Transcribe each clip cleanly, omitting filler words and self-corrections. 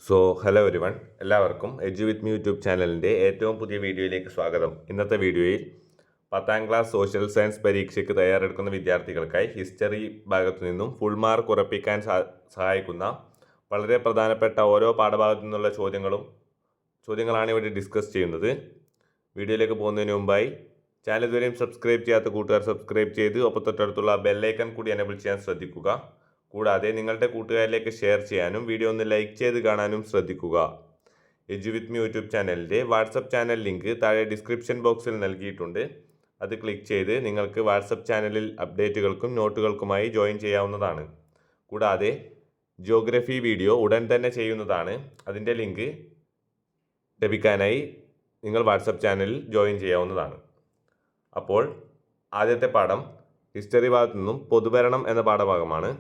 Hello everyone, എല്ലാവർക്കും edu with me YouTube ചാനലിൻ്റെ ഏറ്റവും പുതിയ വീഡിയോയിലേക്ക് സ്വാഗതം. ഇന്നത്തെ വീഡിയോയിൽ 10ാം ക്ലാസ് സോഷ്യൽ സയൻസ് പരീക്ഷയ്ക്ക് തയ്യാറെടുക്കുന്ന വിദ്യാർത്ഥികൾക്കായി ഹിസ്റ്ററി ഭാഗത്തു നിന്നും ഫുൾ മാർക്ക് ഉറപ്പിക്കാൻ സഹായിക്കുന്ന വളരെ പ്രധാനപ്പെട്ട ഓരോ പാഠഭാഗത്തു നിന്നുള്ള ചോദ്യങ്ങളാണ് ഇവിടെ ഡിസ്കസ് ചെയ്യുന്നത്. വീഡിയോയിലേക്ക് പോകുന്നതിന് മുമ്പായി ചാനൽ ഇതുവരെയും സബ്സ്ക്രൈബ് ചെയ്യാത്ത കൂട്ടുകാർ സബ്സ്ക്രൈബ് ചെയ്ത് തൊട്ടടുത്തുള്ള ബെല്ലൈക്കൺ കൂടി എനേബിൾ ചെയ്യാൻ ശ്രദ്ധിക്കുക. കൂടാതെ നിങ്ങളുടെ കൂട്ടുകാരിലേക്ക് ഷെയർ ചെയ്യാനും വീഡിയോ ഒന്ന് ലൈക്ക് ചെയ്ത് കാണാനും ശ്രദ്ധിക്കുക. എഡ്യു വിത്ത് മീ യൂട്യൂബ് ചാനലിൻ്റെ വാട്സപ്പ് ചാനൽ ലിങ്ക് താഴെ ഡിസ്ക്രിപ്ഷൻ ബോക്സിൽ നൽകിയിട്ടുണ്ട്. അത് ക്ലിക്ക് ചെയ്ത് നിങ്ങൾക്ക് വാട്സപ്പ് ചാനലിൽ അപ്ഡേറ്റുകൾക്കും നോട്ടുകൾക്കുമായി ജോയിൻ ചെയ്യാവുന്നതാണ്. കൂടാതെ ജിയോഗ്രഫി വീഡിയോ ഉടൻ തന്നെ ചെയ്യുന്നതാണ്. അതിൻ്റെ ലിങ്ക് ലഭിക്കാനായി നിങ്ങൾ വാട്സപ്പ് ചാനലിൽ ജോയിൻ ചെയ്യാവുന്നതാണ്. അപ്പോൾ ആദ്യത്തെ പാഠം ഹിസ്റ്ററി ഭാഗത്തു നിന്നും പൊതുഭരണം എന്ന പാഠഭാഗമാണ്.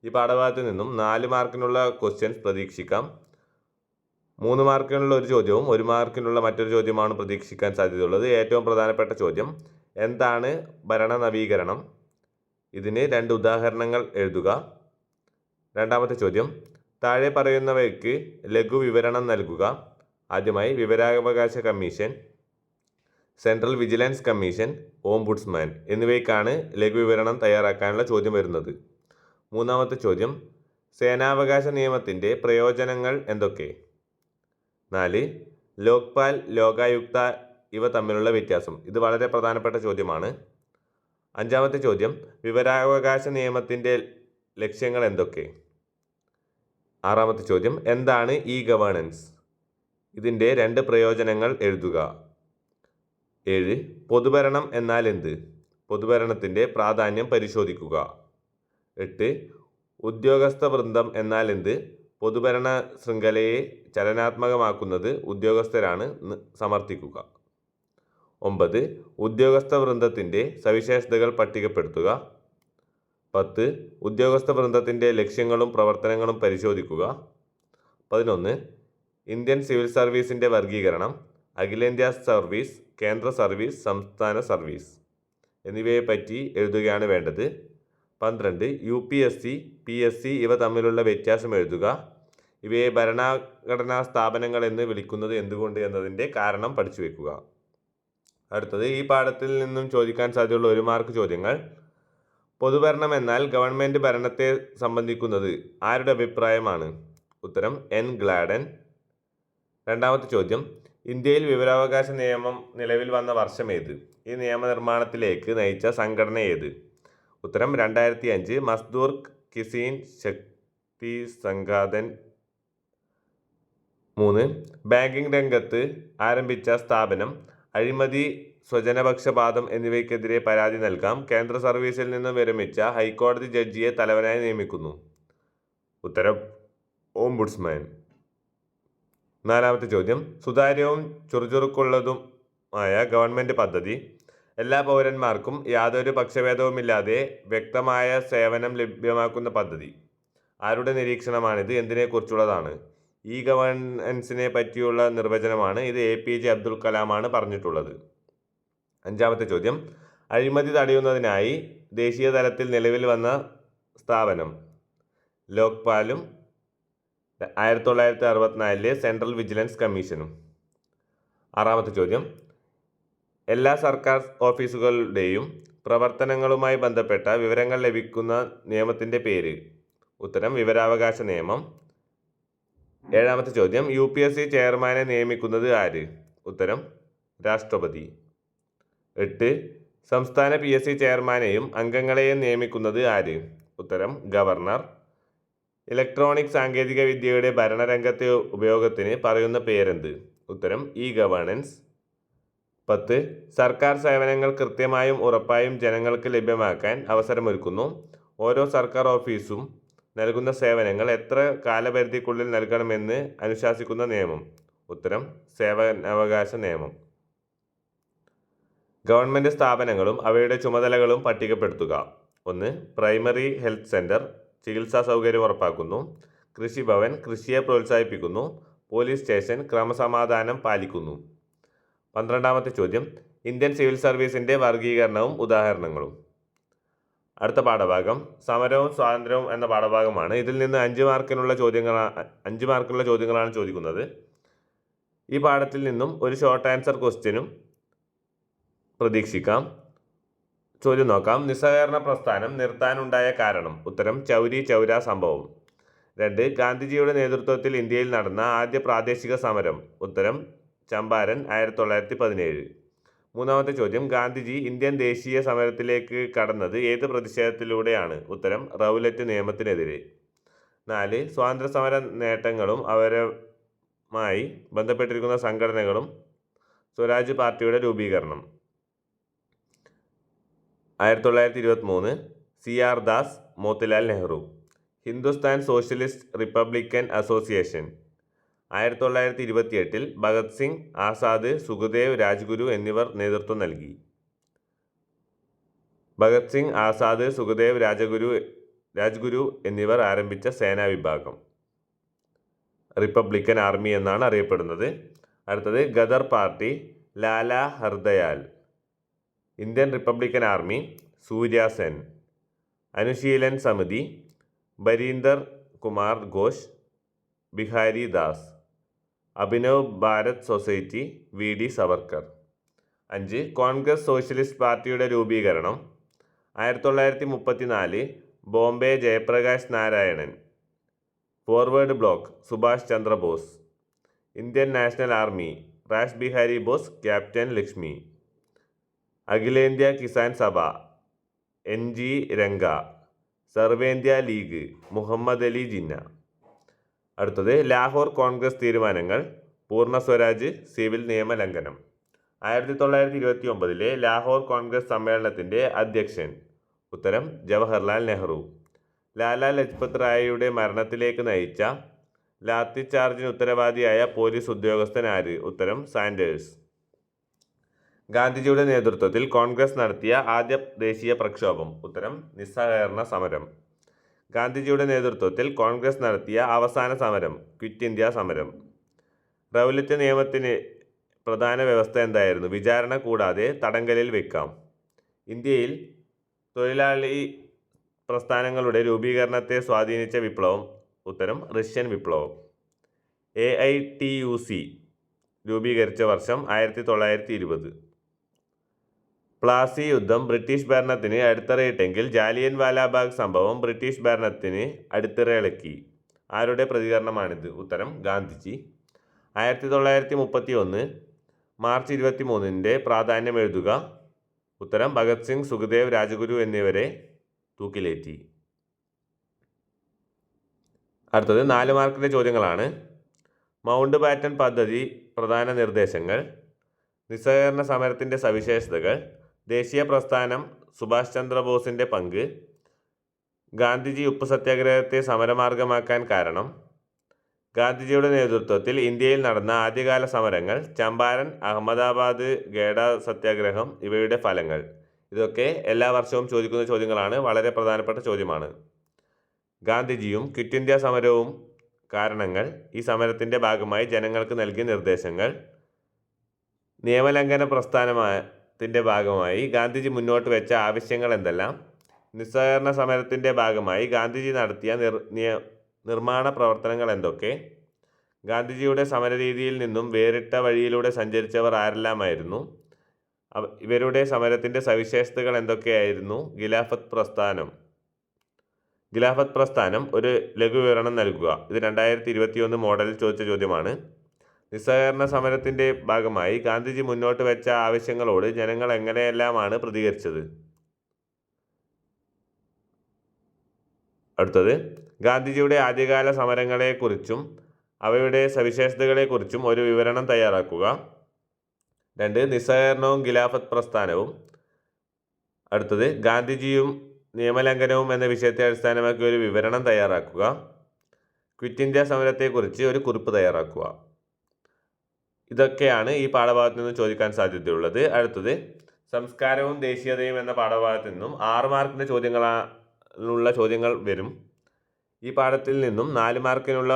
ഈ പാഠഭാഗത്തു നിന്നും 4 മാർക്കിനുള്ള ക്വസ്റ്റ്യൻസ് പ്രതീക്ഷിക്കാം. 3 മാർക്കിനുള്ള ഒരു ചോദ്യവും 1 മാർക്കിനുള്ള മറ്റൊരു ചോദ്യമാണ് പ്രതീക്ഷിക്കാൻ സാധ്യതയുള്ളത്. ഏറ്റവും പ്രധാനപ്പെട്ട ചോദ്യം, എന്താണ് ഭരണ നവീകരണം? ഇതിന് 2 ഉദാഹരണങ്ങൾ എഴുതുക. രണ്ടാമത്തെ ചോദ്യം, താഴെ പറയുന്നവയ്ക്ക് ലഘു വിവരണം നൽകുക. ആദ്യമായി വിവരാവകാശ commission, central vigilance commission, ombudsman എന്നിവയ്ക്കാണ് ലഘുവിവരണം തയ്യാറാക്കാനുള്ള ചോദ്യം വരുന്നത്. മൂന്നാമത്തെ ചോദ്യം, സേനാവകാശ നിയമത്തിൻ്റെ പ്രയോജനങ്ങൾ എന്തൊക്കെ? 4, ലോക്പാൽ, ലോകായുക്ത ഇവ തമ്മിലുള്ള വ്യത്യാസം. ഇത് വളരെ പ്രധാനപ്പെട്ട ചോദ്യമാണ്. അഞ്ചാമത്തെ ചോദ്യം, വിവരാവകാശ നിയമത്തിൻ്റെ ലക്ഷ്യങ്ങൾ എന്തൊക്കെ? ആറാമത്തെ ചോദ്യം, എന്താണ് ഇ ഗവേണൻസ്? ഇതിൻ്റെ 2 പ്രയോജനങ്ങൾ എഴുതുക. 7, പൊതുഭരണം എന്നാൽ എന്ത്? പൊതുഭരണത്തിൻ്റെ പ്രാധാന്യം പരിശോധിക്കുക. 8, ഉദ്യോഗസ്ഥ വൃന്ദം എന്നാൽ എന്ത്? പൊതുഭരണ ശൃംഖലയെ ചലനാത്മകമാക്കുന്നത് ഉദ്യോഗസ്ഥരാണ് സമർത്ഥിക്കുക. 9, ഉദ്യോഗസ്ഥ വൃന്ദത്തിൻ്റെ സവിശേഷതകൾ പട്ടികപ്പെടുത്തുക. 10, ഉദ്യോഗസ്ഥ വൃന്ദത്തിൻ്റെ ലക്ഷ്യങ്ങളും പ്രവർത്തനങ്ങളും പരിശോധിക്കുക. 11, ഇന്ത്യൻ സിവിൽ സർവീസിൻ്റെ വർഗീകരണം, അഖിലേന്ത്യാ സർവീസ്, കേന്ദ്ര സർവീസ്, സംസ്ഥാന സർവീസ് എന്നിവയെപ്പറ്റി എഴുതുകയാണ് വേണ്ടത്. 12, UPSC, PSC ഇവ തമ്മിലുള്ള വ്യത്യാസം എഴുതുക. ഇവയെ ഭരണഘടനാ സ്ഥാപനങ്ങൾ എന്ന് വിളിക്കുന്നത് എന്തുകൊണ്ട് എന്നതിൻ്റെ കാരണം പഠിച്ചു വയ്ക്കുക. അടുത്തത്, ഈ പാഠത്തിൽ നിന്നും ചോദിക്കാൻ സാധ്യതയുള്ള 1 മാർക്ക് ചോദ്യങ്ങൾ. പൊതുഭരണം എന്നാൽ ഗവൺമെൻറ് ഭരണത്തെ സംബന്ധിക്കുന്നത് ആരുടെ അഭിപ്രായമാണ്? ഉത്തരം N. ഗ്ലാഡൻ. രണ്ടാമത്തെ ചോദ്യം, ഇന്ത്യയിൽ വിവരാവകാശ നിയമം നിലവിൽ വന്ന വർഷം ഏത്? ഈ നിയമനിർമ്മാണത്തിലേക്ക് നയിച്ച സംഘടന ഏത്? ഉത്തരം 2005 മസ്ദൂർ കിസാൻ ശക്തി സംഘാതൻ. 3, ബാങ്കിംഗ് രംഗത്ത് ആരംഭിച്ച സ്ഥാപനം, അഴിമതി, സ്വജനപക്ഷപാതം എന്നിവയ്ക്കെതിരെ പരാതി നൽകാം. കേന്ദ്ര സർവീസിൽ നിന്ന് വിരമിച്ച ഹൈക്കോടതി ജഡ്ജിയെ തലവനായി നിയമിക്കുന്നു. ഉത്തരം ഓംബുഡ്സ്മാൻ. 4ാമത്തെ ചോദ്യം, സുതാര്യവും ചുറുചുറുക്കുള്ളതുമായ ഗവൺമെൻറ് പദ്ധതി, എല്ലാ പൗരന്മാർക്കും യാതൊരു പക്ഷഭേദവുമില്ലാതെ വ്യക്തമായ സേവനം ലഭ്യമാക്കുന്ന പദ്ധതി. ആരുടെ നിരീക്ഷണമാണിത്? എന്തിനെക്കുറിച്ചുള്ളതാണ്? ഇ ഗവേണൻസിനെ പറ്റിയുള്ള നിർവചനമാണ്. ഇത് APJ അബ്ദുൽ കലാമാണ് പറഞ്ഞിട്ടുള്ളത്. 5ാമത്തെ ചോദ്യം, അഴിമതി തടയുന്നതിനായി ദേശീയ തലത്തിൽ നിലവിൽ വന്ന സ്ഥാപനം, ലോക്പാലും 1964 സെൻട്രൽ വിജിലൻസ് കമ്മീഷനും. 6ാമത്തെ ചോദ്യം, എല്ലാ സർക്കാർ ഓഫീസുകളുടെയും പ്രവർത്തനങ്ങളുമായി ബന്ധപ്പെട്ട വിവരങ്ങൾ ലഭിക്കുന്ന നിയമത്തിൻ്റെ പേര്? ഉത്തരം വിവരാവകാശ നിയമം. 7ാമത്തെ ചോദ്യം, UPSC ചെയർമാനെ നിയമിക്കുന്നത് ആര്? ഉത്തരം രാഷ്ട്രപതി. 8, സംസ്ഥാന PSC ചെയർമാനെയും അംഗങ്ങളെയും നിയമിക്കുന്നത് ആര്? ഉത്തരം ഗവർണർ. ഇലക്ട്രോണിക് സാങ്കേതിക വിദ്യയുടെ ഭരണരംഗത്തെ ഉപയോഗത്തിന് പറയുന്ന പേരെന്ത്? ഉത്തരം ഇ ഗവേണൻസ്. 10, സർക്കാർ സേവനങ്ങൾ കൃത്യമായും ഉറപ്പായും ജനങ്ങൾക്ക് ലഭ്യമാക്കാൻ അവസരമൊരുക്കുന്നു. ഓരോ സർക്കാർ ഓഫീസും നൽകുന്ന സേവനങ്ങൾ എത്ര കാലപരിധിക്കുള്ളിൽ നൽകണമെന്ന് അനുശാസിക്കുന്ന നിയമം? ഉത്തരം സേവനാവകാശ നിയമം. ഗവൺമെൻറ് സ്ഥാപനങ്ങളും അവയുടെ ചുമതലകളും പട്ടികപ്പെടുത്തുക. 1, പ്രൈമറി ഹെൽത്ത് സെൻറ്റർ, ചികിത്സാ സൗകര്യം ഉറപ്പാക്കുന്നു. കൃഷിഭവൻ, കൃഷിയെ പ്രോത്സാഹിപ്പിക്കുന്നു. പോലീസ് സ്റ്റേഷൻ, ക്രമസമാധാനം പാലിക്കുന്നു. 12ാമത്തെ ചോദ്യം, ഇന്ത്യൻ സിവിൽ സർവീസിൻ്റെ വർഗീകരണവും ഉദാഹരണങ്ങളും. അടുത്ത പാഠഭാഗം സമരവും സ്വാതന്ത്ര്യവും എന്ന പാഠഭാഗമാണ്. ഇതിൽ നിന്ന് 5 മാർക്കിനുള്ള ചോദ്യങ്ങളാണ് ചോദിക്കുന്നത്. ഈ പാഠത്തിൽ നിന്നും ഒരു ഷോർട്ട് ആൻസർ ക്വസ്റ്റ്യനും പ്രതീക്ഷിക്കാം. ചോദ്യം നോക്കാം. നിസ്സഹകരണ പ്രസ്ഥാനം നിർത്താനുണ്ടായ കാരണം? ഉത്തരം ചൗരി ചൗര സംഭവം. 2. ഗാന്ധിജിയുടെ നേതൃത്വത്തിൽ ഇന്ത്യയിൽ നടന്ന ആദ്യ പ്രാദേശിക സമരം? ഉത്തരം ചമ്പാരൻ 1917. മൂന്നാമത്തെ ചോദ്യം. ഗാന്ധിജി ഇന്ത്യൻ ദേശീയ സമരത്തിലേക്ക് കടന്നത് ഏത് പ്രതിഷേധത്തിലൂടെയാണ്? ഉത്തരം റൗലറ്റ് നിയമത്തിനെതിരെ. 4. സ്വാതന്ത്ര്യ സമര നേട്ടങ്ങളും അവരുമായി ബന്ധപ്പെട്ടിരിക്കുന്ന സംഘടനകളും സ്വരാജ് പാർട്ടിയുടെ രൂപീകരണം? 1923 CR Das, Motilal Nehru. Hindustan socialist Republican association 1928 Bhagat Singh, Azad, Sukhdev, Rajguru എന്നിവർ നേതൃത്വം നൽകി. ഭഗത് സിംഗ്, ആസാദ്, സുഖദേവ്, രാജ്ഗുരു എന്നിവർ ആരംഭിച്ച സേനാ വിഭാഗം റിപ്പബ്ലിക്കൻ ആർമി എന്നാണ് അറിയപ്പെടുന്നത്. അടുത്തത് Ghadar party, Lala Hardayal. Indian republican army, Surya Sen. Anushilan Samiti, Barindra Kumar Ghosh, Bihari Das. Abhinav Bharat society, VD Savarkar. 5. Congress socialist പാർട്ടിയുടെ രൂപീകരണം? 1934 Bombay Jayaprakash Narayanan. Forward bloc, Subhash Chandrabose. Indian national army, Rash Bihari Bose, captain Lakshmi. അഖിലേന്ത്യാ കിസാൻ സഭ, NG രംഗ. സർവേന്ത്യ ലീഗ്, മുഹമ്മദ് അലി ജിന്ന. അടുത്തത് ലാഹോർ കോൺഗ്രസ് തീരുമാനങ്ങൾ? പൂർണ്ണ സ്വരാജ്, സിവിൽ നിയമലംഘനം. 1929 ലാഹോർ കോൺഗ്രസ് സമ്മേളനത്തിൻ്റെ അധ്യക്ഷൻ? ഉത്തരം ജവഹർലാൽ നെഹ്റു. ലാലാ ലജ്പത് റായിയുടെ മരണത്തിലേക്ക് നയിച്ച ലാത്തി ചാർജിന് ഉത്തരവാദിയായ പോലീസ് ഉദ്യോഗസ്ഥൻ ആര്? ഉത്തരം സാൻഡേഴ്സ്. ഗാന്ധിജിയുടെ നേതൃത്വത്തിൽ കോൺഗ്രസ് നടത്തിയ ആദ്യ ദേശീയ പ്രക്ഷോഭം? ഉത്തരം നിസ്സഹകരണ സമരം. ഗാന്ധിജിയുടെ നേതൃത്വത്തിൽ കോൺഗ്രസ് നടത്തിയ അവസാന സമരം? ക്വിറ്റ് ഇന്ത്യ സമരം. റൗലറ്റ് നിയമത്തിന് പ്രധാന വ്യവസ്ഥ എന്തായിരുന്നു? വിചാരണ കൂടാതെ തടങ്കലിൽ വെക്കാം. ഇന്ത്യയിൽ തൊഴിലാളി പ്രസ്ഥാനങ്ങളുടെ രൂപീകരണത്തെ സ്വാധീനിച്ച വിപ്ലവം? ഉത്തരം റഷ്യൻ വിപ്ലവം. AITUC രൂപീകരിച്ച വർഷം? 1920. പ്ലാസി യുദ്ധം ബ്രിട്ടീഷ് ഭരണത്തിന് അടിത്തറയിട്ടെങ്കിൽ ജാലിയൻ വാലാബാഗ് സംഭവം ബ്രിട്ടീഷ് ഭരണത്തിന് അടിത്തറയിളക്കി. ആരുടെ പ്രതികരണമാണിത്? ഉത്തരം ഗാന്ധിജി. 1931 മാർച്ച് 23 പ്രാധാന്യം എഴുതുക. ഉത്തരം ഭഗത് സിംഗ്, സുഖദേവ്, രാജ്ഗുരു എന്നിവരെ തൂക്കിലേറ്റി. അടുത്തത് 4 മാർക്കിൻ്റെ ചോദ്യങ്ങളാണ്. മൗണ്ട് ബാറ്റൻ പദ്ധതി പ്രധാന നിർദ്ദേശങ്ങൾ? നിസ്സഹകരണ സമരത്തിൻ്റെ സവിശേഷതകൾ? ദേശീയ പ്രസ്ഥാനം സുഭാഷ് ചന്ദ്രബോസിൻ്റെ പങ്ക്? ഗാന്ധിജി ഉപ്പ് സത്യാഗ്രഹത്തെ സമരമാർഗമാക്കാൻ കാരണം? ഗാന്ധിജിയുടെ നേതൃത്വത്തിൽ ഇന്ത്യയിൽ നടന്ന ആദ്യകാല സമരങ്ങൾ? ചമ്പാരൻ, അഹമ്മദാബാദ്, ഗേഡ സത്യാഗ്രഹം ഇവയുടെ ഫലങ്ങൾ? ഇതൊക്കെ എല്ലാ വർഷവും ചോദിക്കുന്ന ചോദ്യങ്ങളാണ്. വളരെ പ്രധാനപ്പെട്ട ചോദ്യമാണ്. ഗാന്ധിജിയും ക്വിറ്റ് ഇന്ത്യ സമരവും കാരണങ്ങൾ? ഈ സമരത്തിൻ്റെ ഭാഗമായി ജനങ്ങൾക്ക് നൽകിയ നിർദ്ദേശങ്ങൾ? നിയമലംഘന പ്രസ്ഥാനത്തിൻ്റെ ഭാഗമായി ഗാന്ധിജി മുന്നോട്ട് വെച്ച ആവശ്യങ്ങൾ എന്തെല്ലാം? നിസ്സഹകരണ സമരത്തിൻ്റെ ഭാഗമായി ഗാന്ധിജി നടത്തിയ നിർമ്മാണ പ്രവർത്തനങ്ങൾ എന്തൊക്കെ? ഗാന്ധിജിയുടെ സമരരീതിയിൽ നിന്നും വേറിട്ട വഴിയിലൂടെ സഞ്ചരിച്ചവർ ആരെല്ലാമായിരുന്നു? ഇവരുടെ സമരത്തിൻ്റെ സവിശേഷതകൾ എന്തൊക്കെയായിരുന്നു? ഖിലാഫത്ത് പ്രസ്ഥാനം ഒരു ലഘുവിവരണം നൽകുക. ഇത് 2021 മോഡലിൽ ചോദിച്ച ചോദ്യമാണ്. നിസ്സഹകരണ സമരത്തിൻ്റെ ഭാഗമായി ഗാന്ധിജി മുന്നോട്ട് വെച്ച ആവശ്യങ്ങളോട് ജനങ്ങൾ എങ്ങനെയെല്ലാമാണ് പ്രതികരിച്ചത്? അടുത്തത് ഗാന്ധിജിയുടെ ആദ്യകാല സമരങ്ങളെക്കുറിച്ചും അവയുടെ സവിശേഷതകളെക്കുറിച്ചും ഒരു വിവരണം തയ്യാറാക്കുക. 2 നിസ്സഹകരണവും ഖിലാഫത്ത് പ്രസ്ഥാനവും. അടുത്തത് ഗാന്ധിജിയും നിയമലംഘനവും എന്ന വിഷയത്തെ അടിസ്ഥാനമാക്കി ഒരു വിവരണം തയ്യാറാക്കുക. ക്വിറ്റ് ഇന്ത്യ സമരത്തെക്കുറിച്ച് ഒരു കുറിപ്പ് തയ്യാറാക്കുക. ഇതൊക്കെയാണ് ഈ പാഠഭാഗത്ത് നിന്നും ചോദിക്കാൻ സാധ്യതയുള്ളത്. അടുത്തത് സംസ്കാരവും ദേശീയതയും എന്ന പാഠഭാഗത്ത് നിന്നും 6 മാർക്കിൻ്റെ ചോദ്യങ്ങൾ വരും. ഈ പാഠത്തിൽ നിന്നും 4 മാർക്കിനുള്ള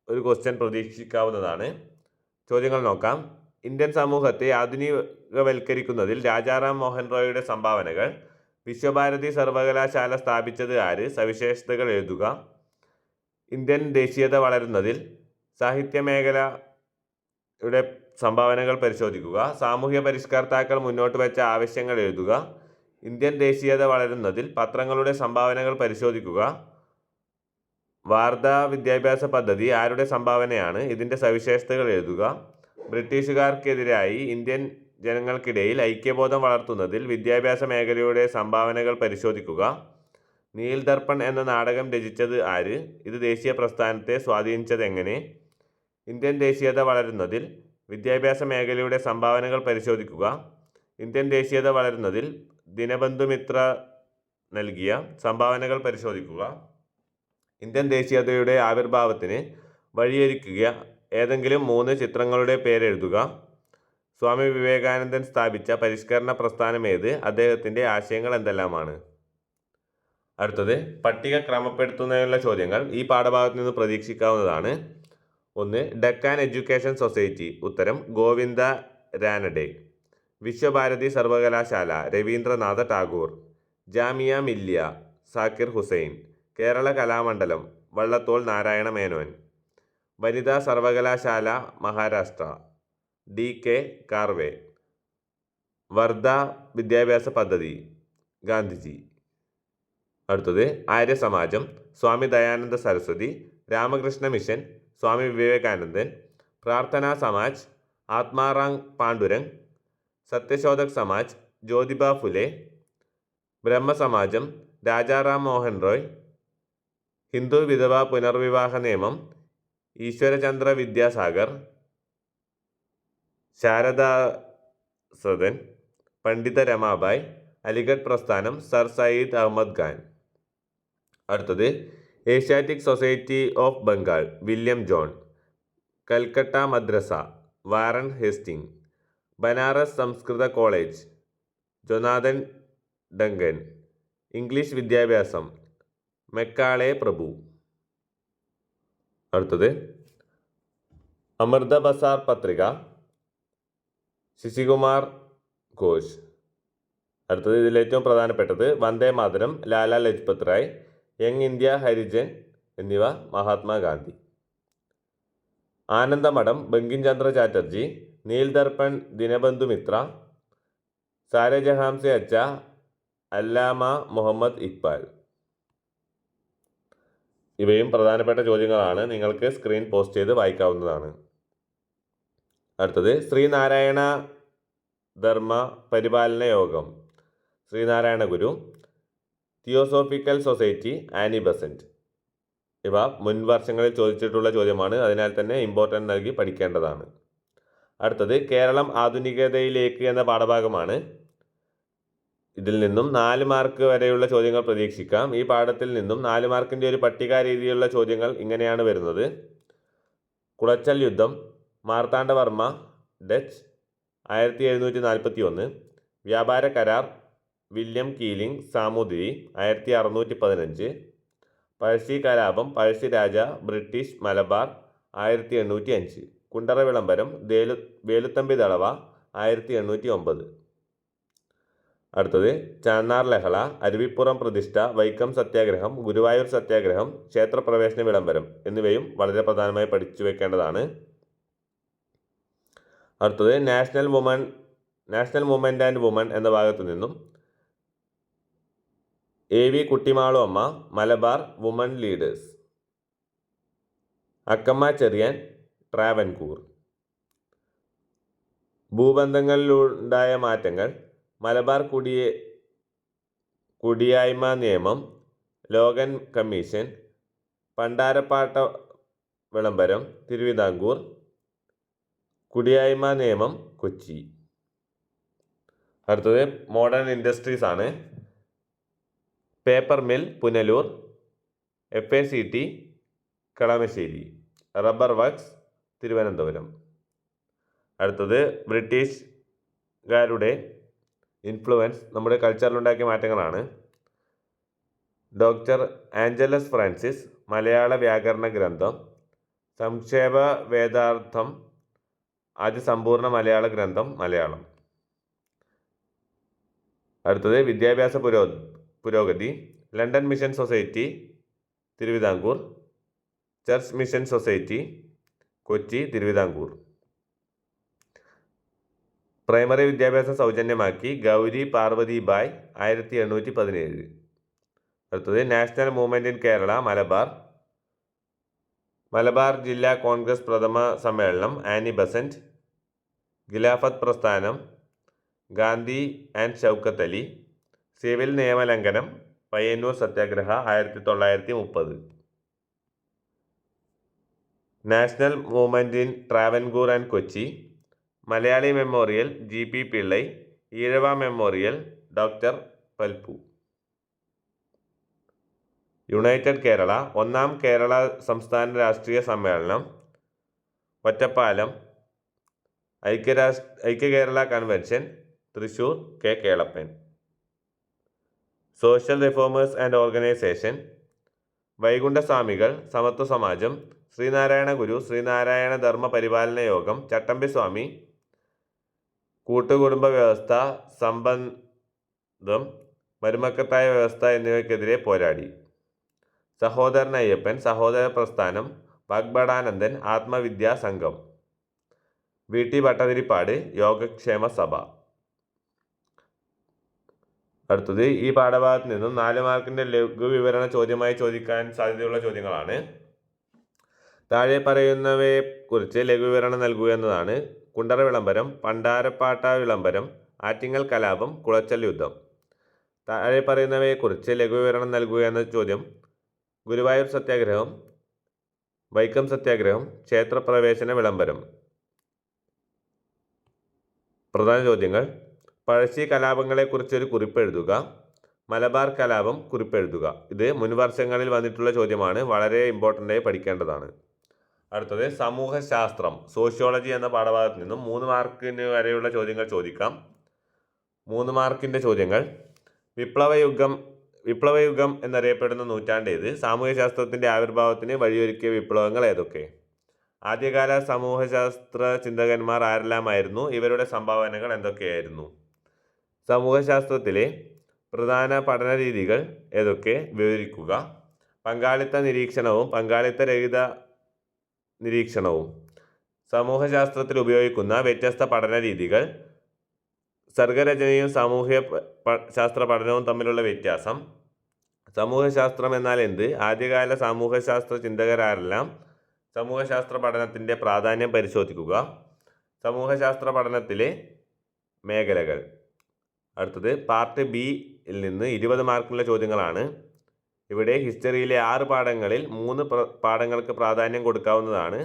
ഒരു ക്വസ്റ്റ്യൻ പ്രതീക്ഷിക്കാവുന്നതാണ്. ചോദ്യങ്ങൾ നോക്കാം. ഇന്ത്യൻ സമൂഹത്തെ ആധുനികവൽക്കരിക്കുന്നതിൽ രാജാറാം മോഹൻ റോയിയുടെ സംഭാവനകൾ? വിശ്വഭാരതി സർവകലാശാല സ്ഥാപിച്ചത് ആര്? സവിശേഷതകൾ എഴുതുക. ഇന്ത്യൻ ദേശീയത വളരുന്നതിൽ സാഹിത്യ മേഖലയുടെ സംഭാവനകൾ പരിശോധിക്കുക. സാമൂഹ്യ പരിഷ്കർത്താക്കൾ മുന്നോട്ട് വെച്ച ആവശ്യങ്ങൾ എഴുതുക. ഇന്ത്യൻ ദേശീയത വളരുന്നതിൽ പത്രങ്ങളുടെ സംഭാവനകൾ പരിശോധിക്കുക. വാർധാ വിദ്യാഭ്യാസ പദ്ധതി ആരുടെ സംഭാവനയാണ്? ഇതിൻ്റെ സവിശേഷതകൾ എഴുതുക. ബ്രിട്ടീഷുകാർക്കെതിരായി ഇന്ത്യൻ ജനങ്ങൾക്കിടയിൽ ഐക്യബോധം വളർത്തുന്നതിൽ വിദ്യാഭ്യാസ മേഖലയുടെ സംഭാവനകൾ പരിശോധിക്കുക. നീൽ ദർപ്പൺ എന്ന നാടകം രചിച്ചത് ആര്? ഇത് ദേശീയ പ്രസ്ഥാനത്തെ സ്വാധീനിച്ചതെങ്ങനെ? ഇന്ത്യൻ ദേശീയത വളരുന്നതിൽ വിദ്യാഭ്യാസ മേഖലയുടെ സംഭാവനകൾ പരിശോധിക്കുക. ഇന്ത്യൻ ദേശീയത വളരുന്നതിൽ ദിനബന്ധു മിത്ര നൽകിയ സംഭാവനകൾ പരിശോധിക്കുക. ഇന്ത്യൻ ദേശീയതയുടെ ആവിർഭാവത്തിന് വഴിയൊരുക്കിയ ഏതെങ്കിലും 3 ചിത്രങ്ങളുടെ പേരെഴുതുക. സ്വാമി വിവേകാനന്ദൻ സ്ഥാപിച്ച പരിഷ്കരണ പ്രസ്ഥാനമേത്? അദ്ദേഹത്തിൻ്റെ ആശയങ്ങൾ എന്തെല്ലാമാണ്? അടുത്തത് പട്ടിക ക്രമപ്പെടുത്തുന്നതിനുള്ള ചോദ്യങ്ങൾ ഈ പാഠഭാഗത്ത് നിന്ന് പ്രതീക്ഷിക്കാവുന്നതാണ്. 1. Deccan education society. ഉത്തരം ഗോവിന്ദ രാനഡെ. വിശ്വഭാരതി സർവകലാശാല രവീന്ദ്രനാഥ ടാഗോർ. ജാമിയ മില്ലിയ സാക്കിർ ഹുസൈൻ. കേരള കലാമണ്ഡലം വള്ളത്തോൾ നാരായണ മേനോൻ. വനിതാ സർവകലാശാല മഹാരാഷ്ട്ര DK കാർവെ. വർധ വിദ്യാഭ്യാസ പദ്ധതി ഗാന്ധിജി. അടുത്തത് ആര്യസമാജം സ്വാമി ദയാനന്ദ സരസ്വതി. രാമകൃഷ്ണ മിഷൻ സ്വാമി വിവേകാനന്ദൻ. പ്രാർത്ഥനാ സമാജ് ആത്മാറാം പാണ്ഡുരംഗ്. സത്യശോധക് സമാജ് ജ്യോതിബ ഫുലെ. ബ്രഹ്മസമാജം രാജാറാം മോഹൻ റോയ്. ഹിന്ദു വിധവ പുനർവിവാഹ നിയമം ഈശ്വരചന്ദ്ര വിദ്യാസാഗർ. ശാരദാ സദൻ പണ്ഡിത രമാബായ്. അലിഗഡ് പ്രസ്ഥാനം സർ സയ്യിദ് അഹമ്മദ് ഖാൻ. അടുത്തത് Asiatic society of Bengal William John. Calcutta madrasa Warren Hasting. Banaras സംസ്കൃത കോളേജ് ജൊനാഥൻ ഡങ്കൻ. ഇംഗ്ലീഷ് വിദ്യാഭ്യാസം മെക്കാളെ പ്രഭു. അടുത്തത് അമൃത ബസാർ പത്രിക ശശികുമാർ ഘോഷ്. അടുത്തത് ഇതിലേറ്റവും പ്രധാനപ്പെട്ടത് വന്ദേ മാതരം ലാലാ ലജ്പത് റായ്. യങ് ഇന്ത്യ ഹരിജൻ എന്നിവ മഹാത്മാഗാന്ധി. ആനന്ദമഠം ബങ്കിം ചന്ദ്ര ചാറ്റർജി. നീൽ ദർപ്പൺ ദിനബന്ധു മിത്ര. സാരെ ജഹാം സെ അച്ച അല്ലാമ മുഹമ്മദ് ഇക്ബാൽ. ഇവയും പ്രധാനപ്പെട്ട ചോദ്യങ്ങളാണ്. നിങ്ങൾക്ക് സ്ക്രീൻ പോസ്റ്റ് ചെയ്ത് വായിക്കാവുന്നതാണ്. അടുത്തത് ശ്രീനാരായണ ധർമ്മ പരിപാലന യോഗം ശ്രീനാരായണ ഗുരു. തിയോസോഫിക്കൽ സൊസൈറ്റി ആനി ബസന്റ്. ഇവ മുൻ വർഷങ്ങളിൽ ചോദിച്ചിട്ടുള്ള ചോദ്യമാണ്. അതിനാൽ തന്നെ ഇമ്പോർട്ടൻ്റ് നൽകി പഠിക്കേണ്ടതാണ്. അടുത്തത് കേരളം ആധുനികതയിലേക്ക് എന്ന പാഠഭാഗമാണ്. ഇതിൽ നിന്നും 4 മാർക്ക് വരെയുള്ള ചോദ്യങ്ങൾ പ്രതീക്ഷിക്കാം. ഈ പാഠത്തിൽ നിന്നും 4 മാർക്കിൻ്റെ ഒരു പട്ടിക രീതിയിലുള്ള ചോദ്യങ്ങൾ ഇങ്ങനെയാണ് വരുന്നത്. കുളച്ചൽ യുദ്ധം മാർത്താണ്ഡവർമ്മ ഡച്ച് 1741. വ്യാപാര കരാർ വില്യം കീലിംഗ് സാമൂതിരി 1615. പഴശ്ശി കലാപം പഴശ്ശിരാജ ബ്രിട്ടീഷ് മലബാർ 1805. കുണ്ടറ വിളംബരം വേലുത്തമ്പി ദളവ 1809. അടുത്തത് ചാന്നാർ ലഹള അരുവിപ്പുറം പ്രതിഷ്ഠ വൈക്കം സത്യാഗ്രഹം ഗുരുവായൂർ സത്യാഗ്രഹം ക്ഷേത്രപ്രവേശന വിളംബരം എന്നിവയും വളരെ പ്രധാനമായി പഠിച്ചു വെക്കേണ്ടതാണ്. അടുത്തത് നാഷണൽ മൂവ്മെൻറ്റ് ആൻഡ് വുമൺ എന്ന ഭാഗത്തു നിന്നും AV കുട്ടിമാളു അമ്മ മലബാർ വുമൺ ലീഡേഴ്സ്. അക്കമ്മ ചെറിയാൻ ട്രാവൻകൂർ. ഭൂബന്ധങ്ങളിലുണ്ടായ മാറ്റങ്ങൾ മലബാർ കുടിയായ്മ നിയമം ലോഗൻ കമ്മീഷൻ. പണ്ടാരപ്പാട്ട വിളംബരം തിരുവിതാംകൂർ. കുടിയായ്മ നിയമം കൊച്ചി. അടുത്തത് മോഡേൺ ഇൻഡസ്ട്രീസ് ആണ്. Paper mill Punalur. FACT Kalamassery. Rubber works Thiruvananthapuram. അടുത്തത് ബ്രിട്ടീഷുകാരുടെ ഇൻഫ്ലുവൻസ് നമ്മുടെ കൾച്ചറിലുണ്ടാക്കിയ മാറ്റങ്ങളാണ്. ഡോക്ടർ ആഞ്ചലസ് ഫ്രാൻസിസ് മലയാള വ്യാകരണ ഗ്രന്ഥം. സംക്ഷേപ വേദാർത്ഥം ആദ്യ സമ്പൂർണ്ണ മലയാള ഗ്രന്ഥം മലയാളം. അടുത്തത് വിദ്യാഭ്യാസ പുരോഗതി. London mission society Thiruvithamkoor, church mission society Kochi, Thiruvithamkoor. Primary വിദ്യാഭ്യാസം സൗജന്യമാക്കി ഗൗരി പാർവതിബായ് 1817. അടുത്തത് national movement in Kerala Malabar ജില്ലാ കോൺഗ്രസ് പ്രഥമ സമ്മേളനം ആനി ബസന്റ്, ഖിലാഫത്ത് പ്രസ്ഥാനം ഗാന്ധി ആൻഡ് ഷൗക്കത്ത് അലി, സിവിൽ നിയമലംഘനം പയ്യന്നൂർ സത്യാഗ്രഹ 1930. National movement in Travancore and Kochi, Malayali memorial GP Pillai, Ezhava memorial doctor Palpu. United Kerala, ഒന്നാം കേരള സംസ്ഥാന രാഷ്ട്രീയ സമ്മേളനം ഒറ്റപ്പാലം, ഐക്യ Kerala convention Thrissur, K Kelappan. Social reformers and organisation വൈകുണ്ഠസ്വാമികൾ, സമത്വ സമാജം, ശ്രീനാരായണ ഗുരു, ശ്രീനാരായണ ധർമ്മ പരിപാലന യോഗം, ചട്ടമ്പി സ്വാമി, കൂട്ടുകുടുംബ വ്യവസ്ഥ, സംബന്ധം, മരുമക്കത്തായ വ്യവസ്ഥ എന്നിവയ്ക്കെതിരെ പോരാടി. സഹോദരൻ അയ്യപ്പൻ, സഹോദര പ്രസ്ഥാനം, വാഗ്ഭടാനന്ദൻ, ആത്മവിദ്യാ സംഘം. VT ഭട്ടതിരിപ്പാട്, യോഗക്ഷേമ സഭ. അടുത്തത് ഈ പാഠഭാഗത്ത് നിന്നും 4 മാർക്കിൻ്റെ ലഘുവിവരണ ചോദ്യമായി ചോദിക്കാൻ സാധ്യതയുള്ള ചോദ്യങ്ങളാണ്. താഴെ പറയുന്നവയെ കുറിച്ച് ലഘുവിവരണം നൽകുക എന്നതാണ്. കുണ്ടറ വിളംബരം, പണ്ടാരപ്പാട്ട വിളംബരം, ആറ്റിങ്ങൽ കലാപം, കുളച്ചൽ യുദ്ധം. താഴെ പറയുന്നവയെക്കുറിച്ച് ലഘുവിവരണം നൽകുക എന്ന ചോദ്യം. ഗുരുവായൂർ സത്യാഗ്രഹം, വൈക്കം സത്യാഗ്രഹം, ക്ഷേത്രപ്രവേശന വിളംബരം. പ്രധാന ചോദ്യങ്ങൾ: പഴശ്ശി കലാപങ്ങളെക്കുറിച്ചൊരു കുറിപ്പ് എഴുതുക. മലബാർ കലാപം കുറിപ്പെഴുതുക. ഇത് മുൻ വർഷങ്ങളിൽ വന്നിട്ടുള്ള ചോദ്യമാണ്, വളരെ ഇമ്പോർട്ടൻ്റായി പഠിക്കേണ്ടതാണ്. അടുത്തത് സമൂഹശാസ്ത്രം, സോഷ്യോളജി എന്ന പാഠഭാഗത്ത് നിന്നും 3 മാർക്കിന് വരെയുള്ള ചോദ്യങ്ങൾ ചോദിക്കാം. 3 മാർക്കിൻ്റെ ചോദ്യങ്ങൾ: വിപ്ലവയുഗം എന്നറിയപ്പെടുന്ന നൂറ്റാണ്ടേത്? സാമൂഹ്യശാസ്ത്രത്തിൻ്റെ ആവിർഭാവത്തിന് വഴിയൊരുക്കിയ വിപ്ലവങ്ങൾ ഏതൊക്കെ? ആദ്യകാല സമൂഹശാസ്ത്ര ചിന്തകന്മാർ ആരെല്ലാമായിരുന്നു? ഇവരുടെ സംഭാവനകൾ എന്തൊക്കെയായിരുന്നു? സമൂഹശാസ്ത്രത്തിലെ പ്രധാന പഠന രീതികൾ ഏതൊക്കെ? വിവരിക്കുക. പങ്കാളിത്ത നിരീക്ഷണവും പങ്കാളിത്തരഹിത നിരീക്ഷണവും. സമൂഹശാസ്ത്രത്തിൽ ഉപയോഗിക്കുന്ന വ്യത്യസ്ത പഠന രീതികൾ. സർഗരചനയും സാമൂഹ്യ ശാസ്ത്ര പഠനവും തമ്മിലുള്ള വ്യത്യാസം. സമൂഹശാസ്ത്രം എന്നാൽ എന്ത്? ആദ്യകാല സാമൂഹ്യശാസ്ത്ര ചിന്തകരാരെല്ലാം? സമൂഹശാസ്ത്ര പഠനത്തിൻ്റെ പ്രാധാന്യം പരിശോധിക്കുക. സമൂഹശാസ്ത്ര പഠനത്തിലെ മേഖലകൾ. അടുത്തത് പാർട്ട് ബിയിൽ നിന്ന് 20 മാർക്കുള്ള ചോദ്യങ്ങളാണ്. ഇവിടെ ഹിസ്റ്ററിയിലെ 6 പാഠങ്ങളിൽ 3 പാഠങ്ങൾക്ക് പ്രാധാന്യം കൊടുക്കാവുന്നതാണ്.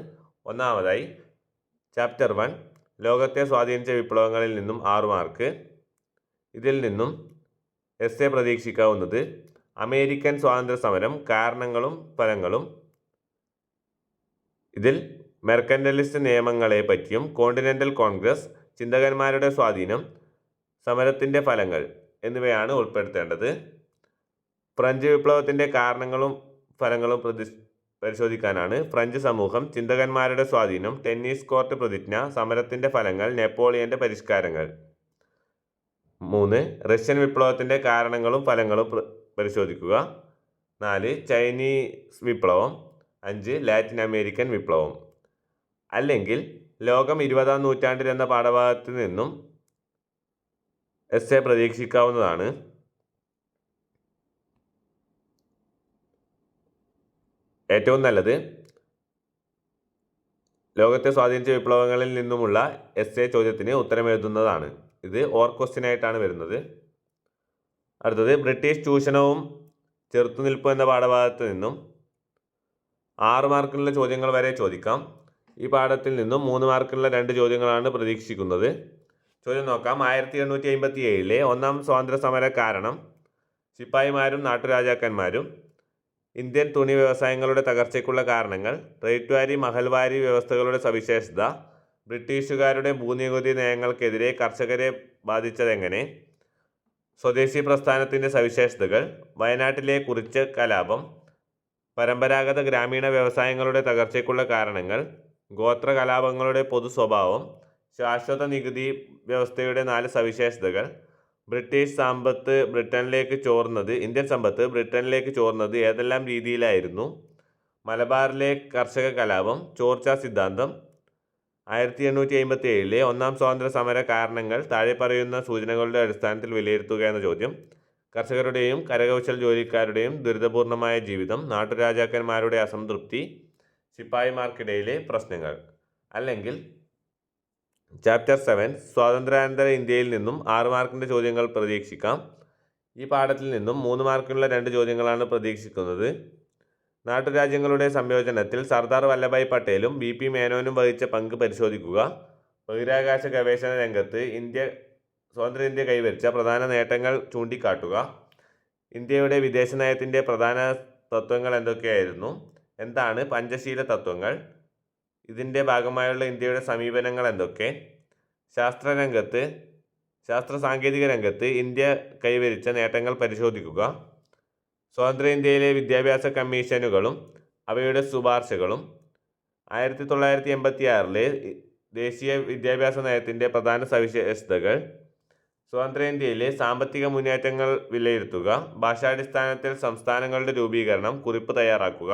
ഒന്നാമതായി ചാപ്റ്റർ 1 ലോകത്തെ സ്വാധീനിച്ച വിപ്ലവങ്ങളിൽ നിന്നും 6 മാർക്ക്. ഇതിൽ നിന്നും എസ്സേ പ്രതീക്ഷിക്കാവുന്നത് അമേരിക്കൻ സ്വാതന്ത്ര്യ സമരം, കാരണങ്ങളും ഫലങ്ങളും. ഇതിൽ മെർക്കൻ്റലിസ്റ്റ് നിയമങ്ങളെ പറ്റിയും കോണ്ടിനെൻ്റൽ കോൺഗ്രസ്, ചിന്തകന്മാരുടെ സ്വാധീനം, സമരത്തിൻ്റെ ഫലങ്ങൾ എന്നിവയാണ് ഉൾപ്പെടുത്തേണ്ടത്. ഫ്രഞ്ച് വിപ്ലവത്തിൻ്റെ കാരണങ്ങളും ഫലങ്ങളും പരിശോധിക്കാനാണ്. ഫ്രഞ്ച് സമൂഹം, ചിന്തകന്മാരുടെ സ്വാധീനം, ടെന്നീസ് കോർട്ട് പ്രതിജ്ഞ, സമരത്തിൻ്റെ ഫലങ്ങൾ, നെപ്പോളിയൻ്റെ പരിഷ്കാരങ്ങൾ. 3 റഷ്യൻ വിപ്ലവത്തിൻ്റെ കാരണങ്ങളും ഫലങ്ങളും പരിശോധിക്കുക. 4 ചൈനീസ് വിപ്ലവം. 5 ലാറ്റിൻ അമേരിക്കൻ വിപ്ലവം. അല്ലെങ്കിൽ ലോകം 20-ാം നൂറ്റാണ്ടിൽ എന്ന പാഠഭാഗത്ത് നിന്നും എസ്സേ പ്രതീക്ഷിക്കാവുന്നതാണ്. ഏറ്റവും നല്ലത് ലോകത്തെ സ്വാധീനിച്ച വിപ്ലവങ്ങളിൽ നിന്നുമുള്ള എസ്സേ ചോദ്യത്തിന് ഉത്തരമെഴുതുന്നതാണ്. ഇത് ഓർ ക്വസ്റ്റ്യനായിട്ടാണ് വരുന്നത്. അടുത്തത് ബ്രിട്ടീഷ് ചൂഷണവും ചെറുത്തുനിൽപ്പും എന്ന പാഠഭാഗത്ത് നിന്നും 6 മാർക്കിനുള്ള ചോദ്യങ്ങൾ വരെ ചോദിക്കാം. ഈ പാഠത്തിൽ നിന്നും 3 മാർക്കിനുള്ള 2 ചോദ്യങ്ങളാണ് പ്രതീക്ഷിക്കുന്നത്. ചോദ്യം നോക്കാം. 1857 ഒന്നാം സ്വാതന്ത്ര്യ സമര കാരണം. ശിപ്പായിമാരും നാട്ടുരാജാക്കന്മാരും. ഇന്ത്യൻ തുണി വ്യവസായങ്ങളുടെ തകർച്ചയ്ക്കുള്ള കാരണങ്ങൾ. റേറ്റ് വാരി മഹൽവാരി വ്യവസ്ഥകളുടെ സവിശേഷത. ബ്രിട്ടീഷുകാരുടെ ഭൂനികുതി നയങ്ങൾക്കെതിരെ കർഷകരെ ബാധിച്ചതെങ്ങനെ. സ്വദേശി പ്രസ്ഥാനത്തിൻ്റെ സവിശേഷതകൾ. വയനാട്ടിലെ കുറിച്യ കലാപം. പരമ്പരാഗത ഗ്രാമീണ വ്യവസായങ്ങളുടെ തകർച്ചയ്ക്കുള്ള കാരണങ്ങൾ. ഗോത്ര കലാപങ്ങളുടെ പൊതു സ്വഭാവം. ശാശ്വത നികുതി വ്യവസ്ഥയുടെ 4 സവിശേഷതകൾ. ബ്രിട്ടീഷ് സമ്പത്ത് ബ്രിട്ടനിലേക്ക് ചോർന്നത് ഇന്ത്യൻ സമ്പത്ത് ബ്രിട്ടനിലേക്ക് ചോർന്നത് ഏതെല്ലാം രീതിയിലായിരുന്നു? മലബാറിലെ കർഷക കലാപം, ചോർച്ചാ സിദ്ധാന്തം, 1857 ഒന്നാം സ്വാതന്ത്ര്യ സമര കാരണങ്ങൾ താഴെ പറയുന്ന സൂചനകളുടെ അടിസ്ഥാനത്തിൽ വിലയിരുത്തുക എന്ന ചോദ്യം. കർഷകരുടെയും കരകൗശല ജോലിക്കാരുടെയും ദുരിതപൂർണമായ ജീവിതം, നാട്ടുരാജാക്കന്മാരുടെ അസംതൃപ്തി, ശിപ്പായിമാർക്കിടയിലെ പ്രശ്നങ്ങൾ. അല്ലെങ്കിൽ ചാപ്റ്റർ 7 സ്വാതന്ത്ര്യാനന്തര ഇന്ത്യയിൽ നിന്നും 6 മാർക്കിൻ്റെ ചോദ്യങ്ങൾ പ്രതീക്ഷിക്കാം. ഈ പാഠത്തിൽ നിന്നും 3 മാർക്കിനുള്ള 2 ചോദ്യങ്ങളാണ് പ്രതീക്ഷിക്കുന്നത്. നാട്ടുരാജ്യങ്ങളുടെ സംയോജനത്തിൽ സർദാർ വല്ലഭായ് പട്ടേലും BP മേനോനും വഹിച്ച പങ്ക് പരിശോധിക്കുക. ബഹിരാകാശ ഗവേഷണ രംഗത്ത് സ്വതന്ത്ര ഇന്ത്യ കൈവരിച്ച പ്രധാന നേട്ടങ്ങൾ ചൂണ്ടിക്കാട്ടുക. ഇന്ത്യയുടെ വിദേശ നയത്തിൻ്റെ പ്രധാന തത്വങ്ങൾ എന്തൊക്കെയായിരുന്നു? എന്താണ് പഞ്ചശീല തത്വങ്ങൾ? ഇതിൻ്റെ ഭാഗമായുള്ള ഇന്ത്യയുടെ സമീപനങ്ങൾ എന്തൊക്കെ? ശാസ്ത്ര സാങ്കേതിക രംഗത്ത് ഇന്ത്യ കൈവരിച്ച നേട്ടങ്ങൾ പരിശോധിക്കുക. സ്വതന്ത്ര ഇന്ത്യയിലെ വിദ്യാഭ്യാസ കമ്മീഷനുകളും അവയുടെ ശുപാർശകളും. 1986 ദേശീയ വിദ്യാഭ്യാസ നയത്തിൻ്റെ പ്രധാന സവിശേഷതകൾ. സ്വതന്ത്ര ഇന്ത്യയിലെ സാമ്പത്തിക മുന്നേറ്റങ്ങൾ വിലയിരുത്തുക. ഭാഷാടിസ്ഥാനത്തിൽ സംസ്ഥാനങ്ങളുടെ രൂപീകരണം കുറിപ്പ് തയ്യാറാക്കുക.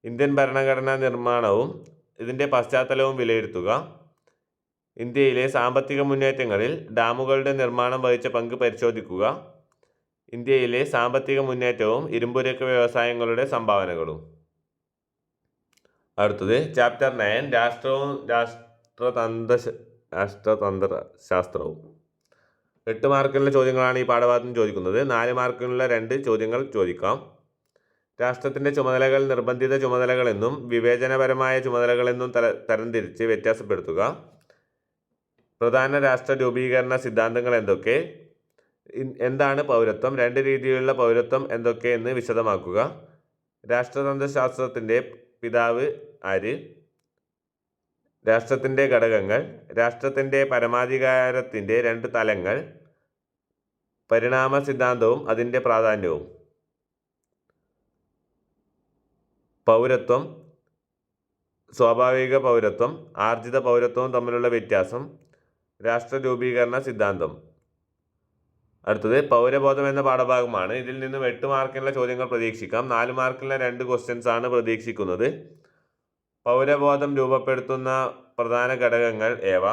ഇന്ത്യൻ ഭരണഘടനാ നിർമ്മാണവും ഇതിൻ്റെ പശ്ചാത്തലവും വിലയിരുത്തുക. ഇന്ത്യയിലെ സാമ്പത്തിക മുന്നേറ്റങ്ങളിൽ ഡാമുകളുടെ നിർമ്മാണം വഹിച്ച പങ്ക് പരിശോധിക്കുക. ഇന്ത്യയിലെ സാമ്പത്തിക മുന്നേറ്റവും ഇരുമ്പുരുക്ക് വ്യവസായങ്ങളുടെ സംഭാവനകളും. അടുത്തത് ചാപ്റ്റർ 9 രാഷ്ട്രവും രാഷ്ട്രതന്ത്രശാസ്ത്രവും. 8 മാർക്കിനുള്ള ചോദ്യങ്ങളാണ് ഈ പാഠഭാഗത്ത് ചോദിക്കുന്നത്. 4 മാർക്കിനുള്ള 2 ചോദ്യങ്ങൾ ചോദിക്കാം. രാഷ്ട്രത്തിൻ്റെ ചുമതലകൾ നിർബന്ധിത ചുമതലകളെന്നും വിവേചനപരമായ ചുമതലകളെന്നും തരംതിരിച്ച് വ്യത്യാസപ്പെടുത്തുക. പ്രധാന രാഷ്ട്ര രൂപീകരണ സിദ്ധാന്തങ്ങൾ എന്തൊക്കെ? എന്താണ് പൗരത്വം? 2 രീതിയിലുള്ള പൗരത്വം എന്തൊക്കെ എന്ന് വിശദമാക്കുക. രാഷ്ട്രതന്ത്രശാസ്ത്രത്തിൻ്റെ പിതാവ് ആര്? രാഷ്ട്രത്തിൻ്റെ ഘടകങ്ങൾ. രാഷ്ട്രത്തിൻ്റെ പരമാധികാരത്തിൻ്റെ 2 തലങ്ങൾ. പരിണാമ സിദ്ധാന്തവും അതിൻ്റെ പ്രാധാന്യവും. പൗരത്വം, സ്വാഭാവിക പൗരത്വം, ആർജിത പൗരത്വവും തമ്മിലുള്ള വ്യത്യാസം. രാഷ്ട്ര രൂപീകരണ സിദ്ധാന്തം. അടുത്തത് പൗരബോധം എന്ന പാഠഭാഗമാണ്. ഇതിൽ നിന്നും 8 മാർക്കിനുള്ള ചോദ്യങ്ങൾ പ്രതീക്ഷിക്കാം. 4 മാർക്കിനുള്ള 2 ക്വസ്റ്റ്യൻസ് ആണ് പ്രതീക്ഷിക്കുന്നത്. പൗരബോധം രൂപപ്പെടുത്തുന്ന പ്രധാന ഘടകങ്ങൾ ഏവ?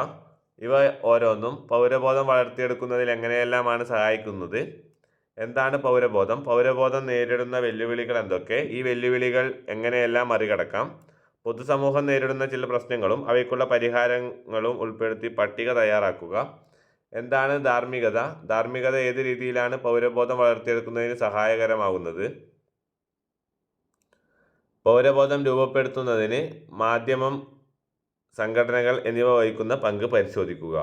ഇവ ഓരോന്നും പൗരബോധം വളർത്തിയെടുക്കുന്നതിൽ എങ്ങനെയെല്ലാമാണ് സഹായിക്കുന്നത്? എന്താണ് പൗരബോധം? പൗരബോധം നേരിടുന്ന വെല്ലുവിളികൾ എന്തൊക്കെ? ഈ വെല്ലുവിളികൾ എങ്ങനെയെല്ലാം മറികടക്കാം? പൊതുസമൂഹം നേരിടുന്ന ചില പ്രശ്നങ്ങളും അവയ്ക്കുള്ള പരിഹാരങ്ങളും ഉൾപ്പെടുത്തി പട്ടിക തയ്യാറാക്കുക. എന്താണ് ധാർമ്മികത? ധാർമ്മികത ഏത് രീതിയിലാണ് പൗരബോധം വളർത്തിയെടുക്കുന്നതിന് സഹായകരമാകുന്നത്? പൗരബോധം രൂപപ്പെടുത്തുന്നതിന് മാധ്യമം, സംഘടനകൾ എന്നിവ വഹിക്കുന്ന പങ്ക് പരിശോധിക്കുക.